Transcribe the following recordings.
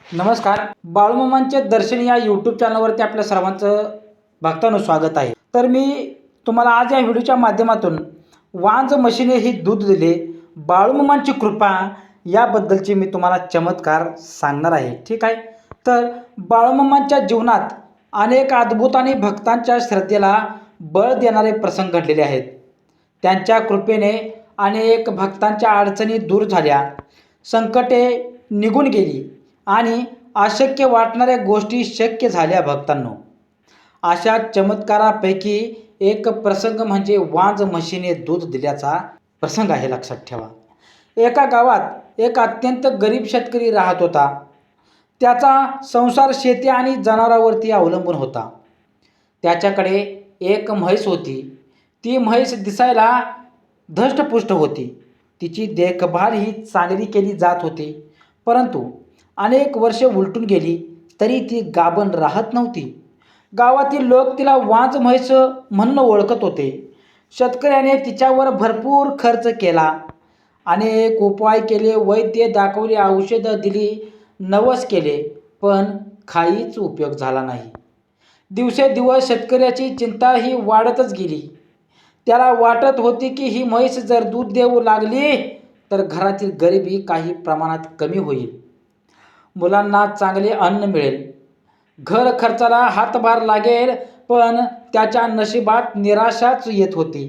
नमस्कार. बाळूमामांचे दर्शन या यूट्यूब चॅनलवरती आपल्या सर्वांचं भक्तांनो स्वागत आहे. तर मी तुम्हाला आज या व्हिडिओच्या माध्यमातून वांज म्हशीने ही दूध दिले, बाळूमामांची कृपा याबद्दलची मी तुम्हाला चमत्कार सांगणार आहे. ठीक आहे. तर बाळूमामांच्या जीवनात अनेक अद्भुत आणि भक्तांच्या श्रद्धेला बळ देणारे प्रसंग घडलेले आहेत. त्यांच्या कृपेने अनेक भक्तांच्या अडचणी दूर झाल्या, संकटे निघून गेली आणि अशक्य वाटणाऱ्या गोष्टी शक्य झाल्या. भक्तांनो, अशा चमत्कारापैकी एक प्रसंग म्हणजे वांज म्हशीने दूध दिल्याचा प्रसंग आहे. लक्षात ठेवा. एका गावात एक अत्यंत गरीब शेतकरी राहत होता. त्याचा संसार शेती आणि जनावरांवरती अवलंबून होता. त्याच्याकडे एक म्हैस होती. ती म्हैस दिसायला धष्टपुष्ट होती. तिची देखभाल ही चांगली केली जात होती, परंतु अनेक वर्षे उलटून गेली तरी ती गाभण राहत नव्हती. गावातील लोक तिला वांज म्हैस म्हणून ओळखत होते. शेतकऱ्याने तिच्यावर भरपूर खर्च केला, अनेक उपाय केले, वैद्य दाखवले, औषधं दिली, नवस केले, पण काहीच उपयोग झाला नाही. दिवसेदिवस शेतकऱ्याची चिंता ही वाढतच गेली. त्याला वाटत होती की ही म्हैस जर दूध देऊ लागली तर घरातील गरिबी काही प्रमाणात कमी होईल, मुलांना चांगले अन्न मिळेल, घर खर्चाला हातभार लागेल. पण त्याच्या नशिबात निराशाच येत होती.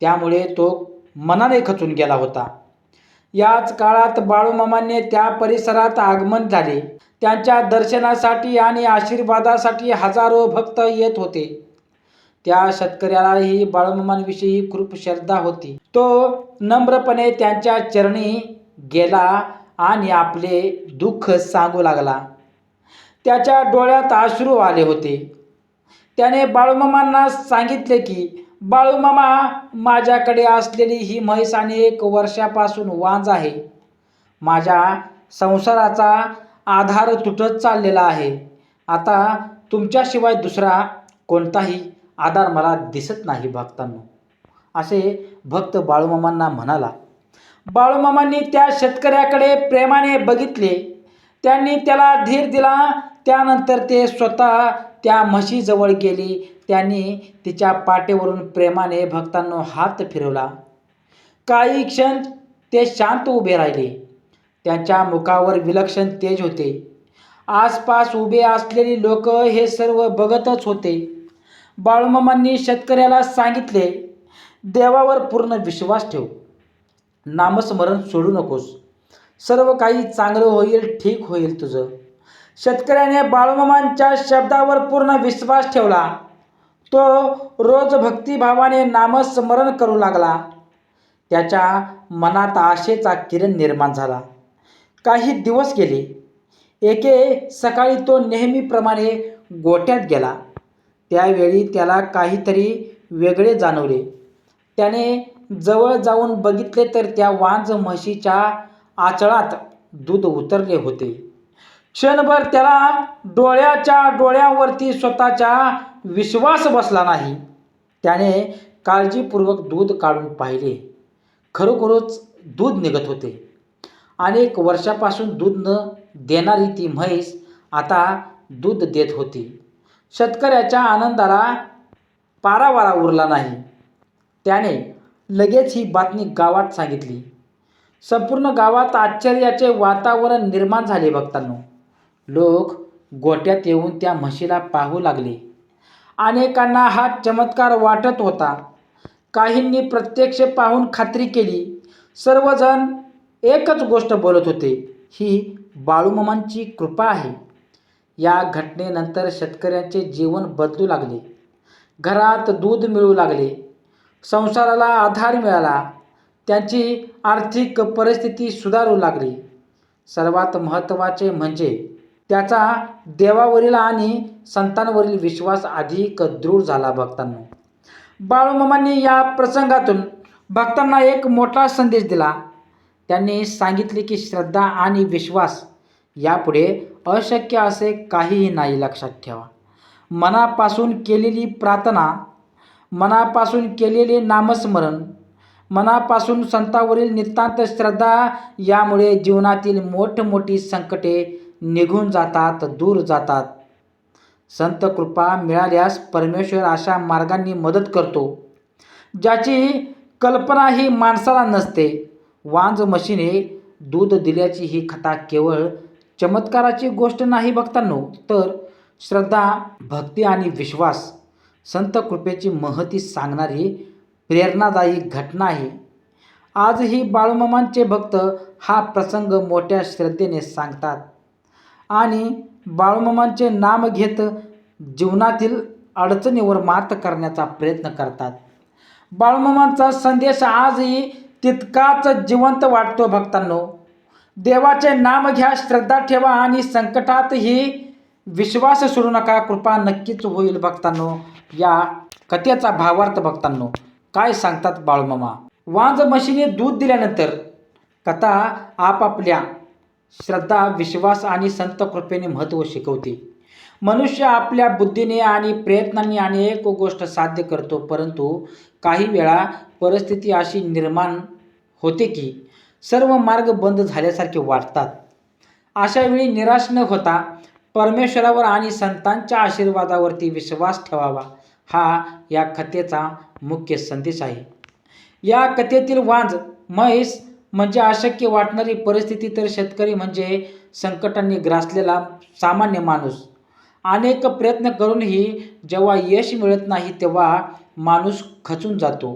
त्यामुळे तो मनाने खचून गेला होता. याच काळात बाळूमामांनी त्या परिसरात आगमन झाले. त्यांच्या दर्शनासाठी आणि आशीर्वादासाठी हजारो भक्त येत होते. त्या शेतकऱ्यालाही बाळूमामांविषयी खूप श्रद्धा होती. तो नम्रपणे त्यांच्या चरणी गेला आणि आपले दुःख सांगू लागला. त्याच्या डोळ्यात अश्रू आले होते. त्याने बाळूमामांना सांगितले की, बाळूमामा, माझ्याकडे असलेली ही म्हैस अनेक वर्षापासून वांज आहे. माझ्या संसाराचा आधार तुटत चाललेला आहे. आता तुमच्याशिवाय दुसरा कोणताही आधार मला दिसत नाही. भक्तांनो, असे भक्त बाळूमामांना म्हणाला. बाळूमामांनी त्या शेतकऱ्याकडे प्रेमाने बघितले. त्यांनी त्याला धीर दिला. त्यानंतर ते स्वतः त्या म्हशीजवळ गेले. त्यांनी तिच्या पाठीवरून प्रेमाने भक्तांनो हात फिरवला. काही क्षण ते शांत उभे राहिले. त्यांच्या मुखावर विलक्षण तेज होते. आसपास उभे असलेली लोक हे सर्व बघतच होते. बाळूमामांनी शेतकऱ्याला सांगितले, देवावर पूर्ण विश्वास ठेव, नामस्मरण सोडू नकोस, सर्व काही चांगलं होईल, ठीक होईल तुझं. शेतकऱ्याने बाळूमामांच्या शब्दावर पूर्ण विश्वास ठेवला. तो रोज भक्तिभावाने नामस्मरण करू लागला. त्याच्या मनात आशेचा किरण निर्माण झाला. काही दिवस गेले. एके सकाळी तो नेहमीप्रमाणे गोठ्यात गेला. त्यावेळी त्याला काहीतरी वेगळे जाणवले. त्याने जवळ जाऊन बघितले तर त्या वांज म्हशीच्या आचळात दूध उतरले होते. क्षणभर त्याला डोळ्यावरती स्वतःचा विश्वास बसला नाही. त्याने काळजीपूर्वक दूध काढून पाहिले. खरोखरच दूध निघत होते. अनेक वर्षापासून दूध न देणारी ती म्हैस आता दूध देत होती. शेतकऱ्याच्या आनंदाला पारावारा उरला नाही. त्याने लगेच ही बातमी गावात सांगितली. संपूर्ण गावात आश्चर्याचे वातावरण निर्माण झाले. भक्तांनो, लोक गोठ्यात येऊन त्या म्हशीला पाहू लागले. अनेकांना हा चमत्कार वाटत होता. काहींनी प्रत्यक्ष पाहून खात्री केली. सर्वजण एकच गोष्ट बोलत होते, ही बाळूमामांची कृपा आहे. या घटनेनंतर शेतकऱ्यांचे जीवन बदलू लागले. घरात दूध मिळू लागले, संसाराला आधार मिळाला, त्यांची आर्थिक परिस्थिती सुधारू लागली. सर्वात महत्त्वाचे म्हणजे त्याचा देवावरील आणि संतांवरील विश्वास अधिक दृढ झाला. भक्तांनो, बाळूमामांनी या प्रसंगातून भक्तांना एक मोठा संदेश दिला. त्यांनी सांगितले की श्रद्धा आणि विश्वास यापुढे अशक्य असे काहीही नाही. लक्षात ठेवा. मनापासून केलेली प्रार्थना, मनापासून केलेले नामस्मरण, मनापासून संतांवरील नितांत श्रद्धा यामुळे जीवनातील मोठमोठी संकटे निघून जातात, दूर जातात. संत कृपा मिळाल्यास परमेश्वर अशा मार्गांनी मदत करतो ज्याची कल्पनाही माणसाला नसते. वांज म्हशीने दूध दिल्याची ही कथा केवळ चमत्काराची गोष्ट नाही भक्तांनो, तर श्रद्धा, भक्ती आणि विश्वास, संत कृपेची महती सांगणारी प्रेरणादायी घटना आहे. आजही बाळूमामांचे भक्त हा प्रसंग मोठ्या श्रद्धेने सांगतात आणि बाळूमामांचे नाम घेत जीवनातील अडचणीवर मात करण्याचा प्रयत्न करतात. बाळूमामांचा संदेश आजही तितकाच जिवंत वाटतो भक्तांनो. देवाचे नाम घ्या, श्रद्धा ठेवा आणि संकटातही विश्वास सोडू नका, कृपा नक्कीच होईल. भक्तांनो, या कथेचा भावार्थ भक्तांनो काय सांगतात बाळूमामा. वांज म्हशीने दूध दिल्यानंतर कथा आपापल्या श्रद्धा, विश्वास आणि संत कृपेने महत्त्व शिकवते. मनुष्य आपल्या बुद्धीने आणि प्रयत्नांनी अनेक गोष्ट साध्य करतो, परंतु काही वेळा परिस्थिती अशी निर्माण होते की सर्व मार्ग बंद झाल्यासारखे वाटतात. अशा वेळी निराश न होता परमेश्वरावर आणि संतांच्या आशीर्वादावरती विश्वास ठेवावा, हा या कथेचा मुख्य संदेश आहे. या कथेतील वांज म्हैस म्हणजे अशक्य वाटणारी परिस्थिती, तर शेतकरी म्हणजे संकटांनी ग्रासलेला सामान्य माणूस. अनेक प्रयत्न करूनही जेव्हा यश मिळत नाही तेव्हा माणूस खचून जातो.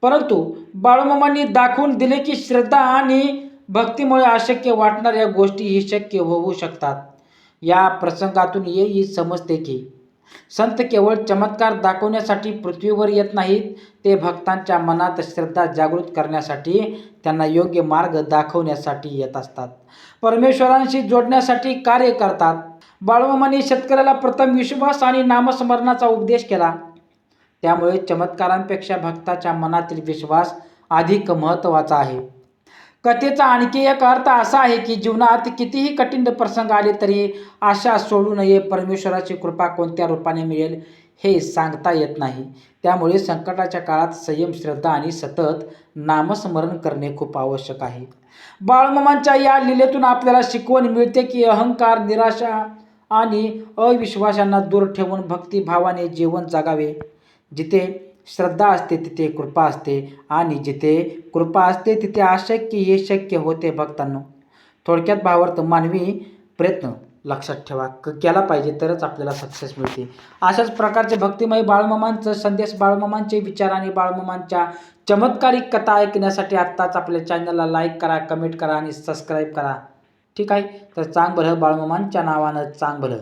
परंतु बाळूमामांनी दाखवून दिले की श्रद्धा आणि भक्तीमुळे अशक्य वाटणाऱ्या गोष्टीही शक्य होऊ शकतात. या प्रसंगातून हेही समजते की संत केवळ चमत्कार दाखवण्यासाठी पृथ्वीवर येत नाहीत, ते भक्तांच्या मनात श्रद्धा जागृत करण्यासाठी, त्यांना योग्य मार्ग दाखवण्यासाठी येत असतात, परमेश्वरांशी जोडण्यासाठी कार्य करतात. बाळूमामांनी शेतकऱ्याला प्रथम विश्वास आणि नामस्मरणाचा उपदेश केला. त्यामुळे चमत्कारांपेक्षा भक्ताच्या मनातील विश्वास अधिक महत्त्वाचा आहे. कथेचा आणखी एक अर्थ असा आहे की जीवनात कितीही कठीण प्रसंग आले तरी आशा सोडू नये. परमेश्वराची कृपा कोणत्या रूपाने मिळेल हे सांगता येत नाही. त्यामुळे संकटाच्या काळात संयम, श्रद्धा आणि सतत नामस्मरण करणे खूप आवश्यक आहे. बाळूमामांच्या या लीलेतून आपल्याला शिकवण मिळते की अहंकार, निराशा आणि अविश्वासांना दूर ठेवून भक्तिभावाने जीवन जगावे. जिथे श्रद्धा असते तिथे कृपा असते आणि जिथे कृपा असते तिथे अशक्य हे शक्य होते. भक्तांनो, थोडक्यात भावार्थ, मानवी प्रयत्न लक्षात ठेवा केला पाहिजे तरच आपल्याला सक्सेस मिळते. अशाच प्रकारचे भक्तिमय बाळूमामांचा संदेश, बाळूमामांचे विचार आणि बाळूमामांच्या चमत्कारिक कथा ऐकण्यासाठी आत्ताच आपल्या चॅनलला लाईक करा, कमेंट करा आणि सबस्क्राईब करा. ठीक आहे, तर चांग भलं बाळूमामांच्या नावानं चांग भलं.